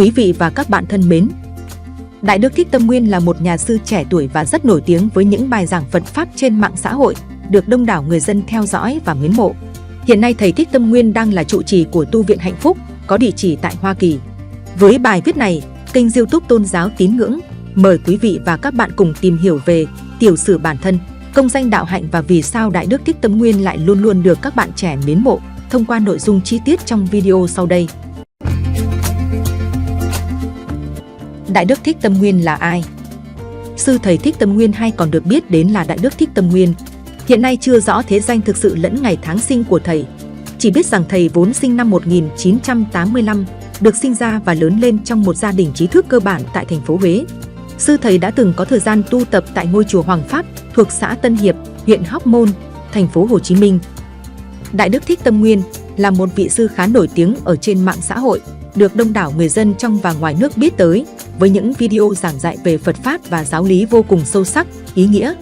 Quý vị và các bạn thân mến, Đại Đức Thích Tâm Nguyên là một nhà sư trẻ tuổi và rất nổi tiếng với những bài giảng Phật Pháp trên mạng xã hội, được đông đảo người dân theo dõi và mến mộ. Hiện nay Thầy Thích Tâm Nguyên đang là trụ trì của Tu viện Hạnh Phúc, có địa chỉ tại Hoa Kỳ. Với bài viết này, kênh YouTube Tôn giáo tín ngưỡng mời quý vị và các bạn cùng tìm hiểu về tiểu sử bản thân, công danh đạo hạnh và vì sao Đại Đức Thích Tâm Nguyên lại luôn luôn được các bạn trẻ mến mộ thông qua nội dung chi tiết trong video sau đây. Đại Đức Thích Tâm Nguyên là ai? Sư Thầy Thích Tâm Nguyên hay còn được biết đến là Đại Đức Thích Tâm Nguyên. Hiện nay chưa rõ thế danh thực sự lẫn ngày tháng sinh của Thầy. Chỉ biết rằng Thầy vốn sinh năm 1985, được sinh ra và lớn lên trong một gia đình trí thức cơ bản tại thành phố Huế. Sư Thầy đã từng có thời gian tu tập tại ngôi chùa Hoàng Pháp thuộc xã Tân Hiệp, huyện Hóc Môn, thành phố Hồ Chí Minh. Đại Đức Thích Tâm Nguyên là một vị sư khá nổi tiếng ở trên mạng xã hội, được đông đảo người dân trong và ngoài nước biết tới, với những video giảng dạy về Phật Pháp và giáo lý vô cùng sâu sắc, ý nghĩa.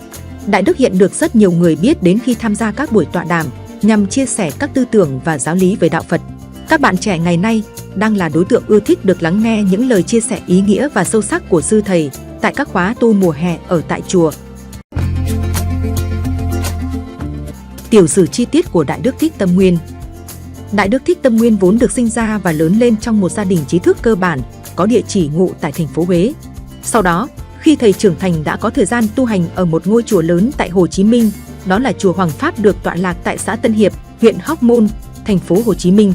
Đại Đức hiện được rất nhiều người biết đến khi tham gia các buổi tọa đàm nhằm chia sẻ các tư tưởng và giáo lý về đạo Phật. Các bạn trẻ ngày nay đang là đối tượng ưa thích được lắng nghe những lời chia sẻ ý nghĩa và sâu sắc của sư Thầy tại các khóa tu mùa hè ở tại chùa. Tiểu sử chi tiết của Đại Đức Thích Tâm Nguyên. Đại Đức Thích Tâm Nguyên vốn được sinh ra và lớn lên trong một gia đình trí thức cơ bản, có địa chỉ ngụ tại thành phố Huế. Sau đó, khi Thầy trưởng thành đã có thời gian tu hành ở một ngôi chùa lớn tại Hồ Chí Minh, đó là chùa Hoàng Pháp được tọa lạc tại xã Tân Hiệp, huyện Hóc Môn, thành phố Hồ Chí Minh.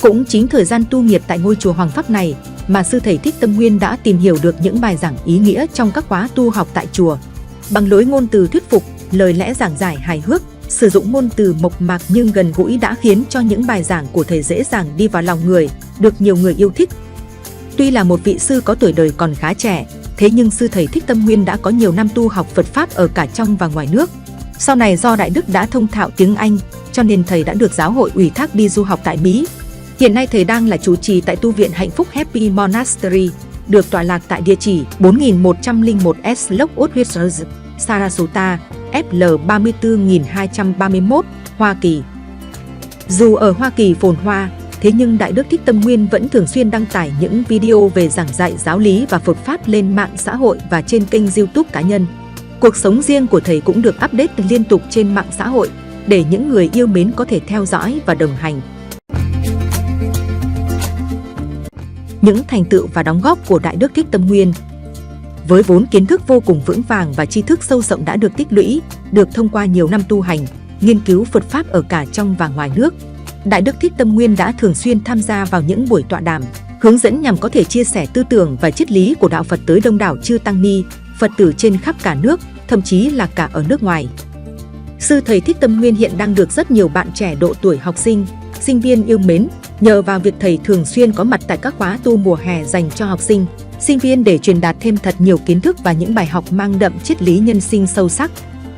Cũng chính thời gian tu nghiệp tại ngôi chùa Hoàng Pháp này mà sư Thầy Thích Tâm Nguyên đã tìm hiểu được những bài giảng ý nghĩa trong các khóa tu học tại chùa. Bằng lối ngôn từ thuyết phục, lời lẽ giảng giải hài hước, sử dụng ngôn từ mộc mạc nhưng gần gũi đã khiến cho những bài giảng của Thầy dễ dàng đi vào lòng người, được nhiều người yêu thích. Tuy là một vị sư có tuổi đời còn khá trẻ, thế nhưng sư Thầy Thích Tâm Nguyên đã có nhiều năm tu học Phật Pháp ở cả trong và ngoài nước. Sau này do Đại Đức đã thông thạo tiếng Anh, cho nên Thầy đã được giáo hội ủy thác đi du học tại Mỹ. Hiện nay Thầy đang là trụ trì tại Tu viện Hạnh Phúc Happy Monastery, được tọa lạc tại địa chỉ 4101 Slough, Sarasota, FL 34231, Hoa Kỳ. Dù ở Hoa Kỳ phồn hoa, thế nhưng Đại Đức Thích Tâm Nguyên vẫn thường xuyên đăng tải những video về giảng dạy giáo lý và Phật Pháp lên mạng xã hội và trên kênh YouTube cá nhân. Cuộc sống riêng của Thầy cũng được update liên tục trên mạng xã hội để những người yêu mến có thể theo dõi và đồng hành. Những thành tựu và đóng góp của Đại Đức Thích Tâm Nguyên. Với vốn kiến thức vô cùng vững vàng và tri thức sâu rộng đã được tích lũy, được thông qua nhiều năm tu hành, nghiên cứu Phật Pháp ở cả trong và ngoài nước, Đại Đức Thích Tâm Nguyên đã thường xuyên tham gia vào những buổi tọa đàm, hướng dẫn nhằm có thể chia sẻ tư tưởng và triết lý của đạo Phật tới đông đảo chư tăng ni, Phật tử trên khắp cả nước, thậm chí là cả ở nước ngoài. Sư Thầy Thích Tâm Nguyên hiện đang được rất nhiều bạn trẻ độ tuổi học sinh, sinh viên yêu mến, nhờ vào việc Thầy thường xuyên có mặt tại các khóa tu mùa hè dành cho học sinh, sinh viên để truyền đạt thêm thật nhiều kiến thức và những bài học mang đậm triết lý nhân sinh sâu sắc.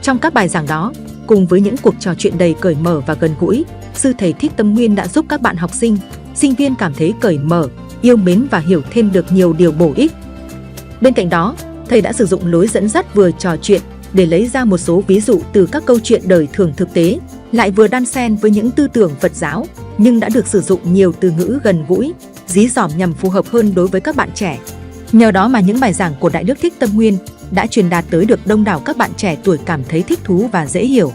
Trong các bài giảng đó, cùng với những cuộc trò chuyện đầy cởi mở và gần gũi, sư Thầy Thích Tâm Nguyên đã giúp các bạn học sinh, sinh viên cảm thấy cởi mở, yêu mến và hiểu thêm được nhiều điều bổ ích. Bên cạnh đó, Thầy đã sử dụng lối dẫn dắt vừa trò chuyện để lấy ra một số ví dụ từ các câu chuyện đời thường thực tế, lại vừa đan xen với những tư tưởng Phật giáo, nhưng đã được sử dụng nhiều từ ngữ gần gũi, dí dỏm nhằm phù hợp hơn đối với các bạn trẻ. Nhờ đó mà những bài giảng của Đại Đức Thích Tâm Nguyên đã truyền đạt tới được đông đảo các bạn trẻ tuổi cảm thấy thích thú và dễ hiểu.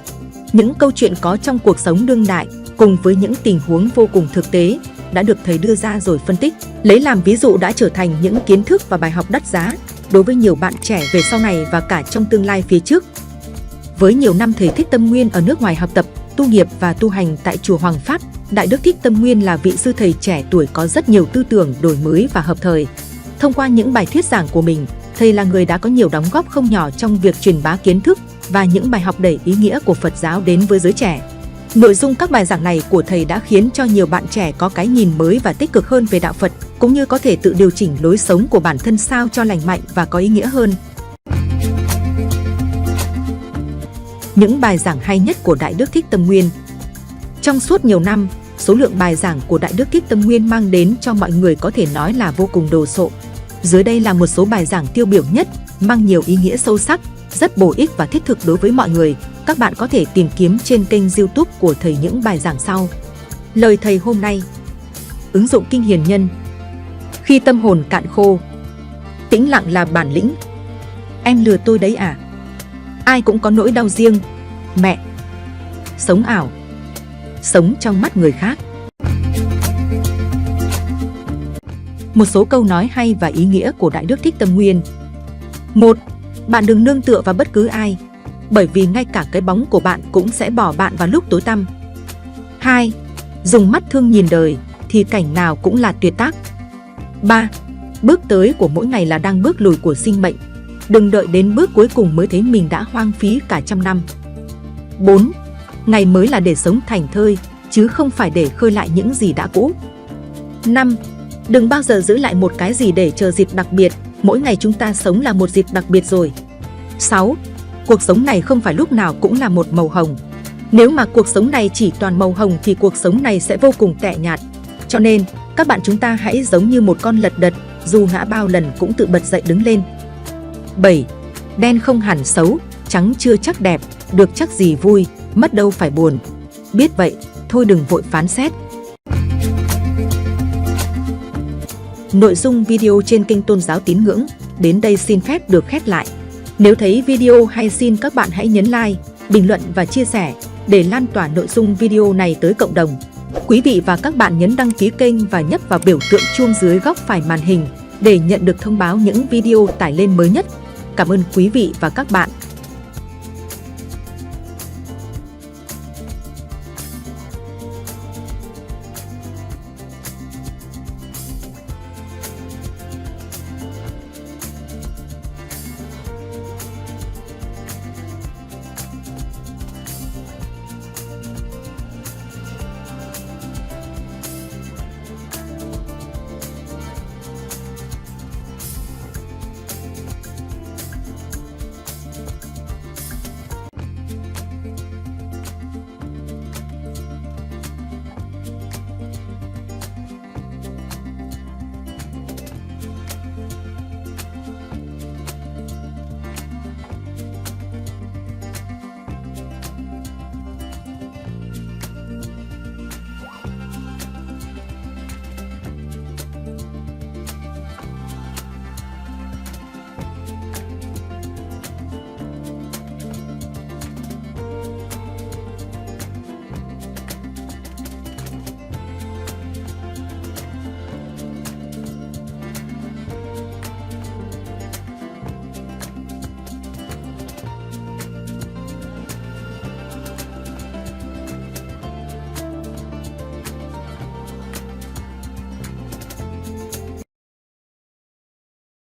Những câu chuyện có trong cuộc sống đương đại cùng với những tình huống vô cùng thực tế đã được Thầy đưa ra rồi phân tích, lấy làm ví dụ đã trở thành những kiến thức và bài học đắt giá đối với nhiều bạn trẻ về sau này và cả trong tương lai phía trước. Với nhiều năm Thầy Thích Tâm Nguyên ở nước ngoài học tập, tu nghiệp và tu hành tại chùa Hoàng Pháp, Đại Đức Thích Tâm Nguyên là vị sư Thầy trẻ tuổi có rất nhiều tư tưởng đổi mới và hợp thời. Thông qua những bài thuyết giảng của mình, Thầy là người đã có nhiều đóng góp không nhỏ trong việc truyền bá kiến thức và những bài học đầy ý nghĩa của Phật giáo đến với giới trẻ. Nội dung các bài giảng này của Thầy đã khiến cho nhiều bạn trẻ có cái nhìn mới và tích cực hơn về đạo Phật, cũng như có thể tự điều chỉnh lối sống của bản thân sao cho lành mạnh và có ý nghĩa hơn. Những bài giảng hay nhất của Đại Đức Thích Tâm Nguyên. Trong suốt nhiều năm, số lượng bài giảng của Đại Đức Thích Tâm Nguyên mang đến cho mọi người có thể nói là vô cùng đồ sộ. Dưới đây là một số bài giảng tiêu biểu nhất, mang nhiều ý nghĩa sâu sắc, rất bổ ích và thiết thực đối với mọi người. Các bạn có thể tìm kiếm trên kênh YouTube của Thầy những bài giảng sau. Lời Thầy hôm nay. Ứng dụng Kinh Hiền Nhân. Khi tâm hồn cạn khô, tĩnh lặng là bản lĩnh. Em lừa tôi đấy à? Ai cũng có nỗi đau riêng, mẹ. Sống ảo, sống trong mắt người khác. Một số câu nói hay và ý nghĩa của Đại Đức Thích Tâm Nguyên. 1. Bạn đừng nương tựa vào bất cứ ai, bởi vì ngay cả cái bóng của bạn cũng sẽ bỏ bạn vào lúc tối tăm. 2. Dùng mắt thương nhìn đời, thì cảnh nào cũng là tuyệt tác. 3. Bước tới của mỗi ngày là đang bước lùi của sinh mệnh. Đừng đợi đến bước cuối cùng mới thấy mình đã hoang phí cả trăm năm. 4. Ngày mới là để sống thảnh thơi, chứ không phải để khơi lại những gì đã cũ. 5. Đừng bao giờ giữ lại một cái gì để chờ dịp đặc biệt, mỗi ngày chúng ta sống là một dịp đặc biệt rồi. 6. Cuộc sống này không phải lúc nào cũng là một màu hồng. Nếu mà cuộc sống này chỉ toàn màu hồng thì cuộc sống này sẽ vô cùng tẻ nhạt. Cho nên, các bạn chúng ta hãy giống như một con lật đật, dù ngã bao lần cũng tự bật dậy đứng lên. 7. Đen không hẳn xấu, trắng chưa chắc đẹp, được chắc gì vui, mất đâu phải buồn. Biết vậy, thôi đừng vội phán xét. Nội dung video trên kênh Tôn giáo tín ngưỡng đến đây xin phép được khép lại. Nếu thấy video hay xin các bạn hãy nhấn like, bình luận và chia sẻ để lan tỏa nội dung video này tới cộng đồng. Quý vị và các bạn nhấn đăng ký kênh và nhấp vào biểu tượng chuông dưới góc phải màn hình để nhận được thông báo những video tải lên mới nhất. Cảm ơn quý vị và các bạn.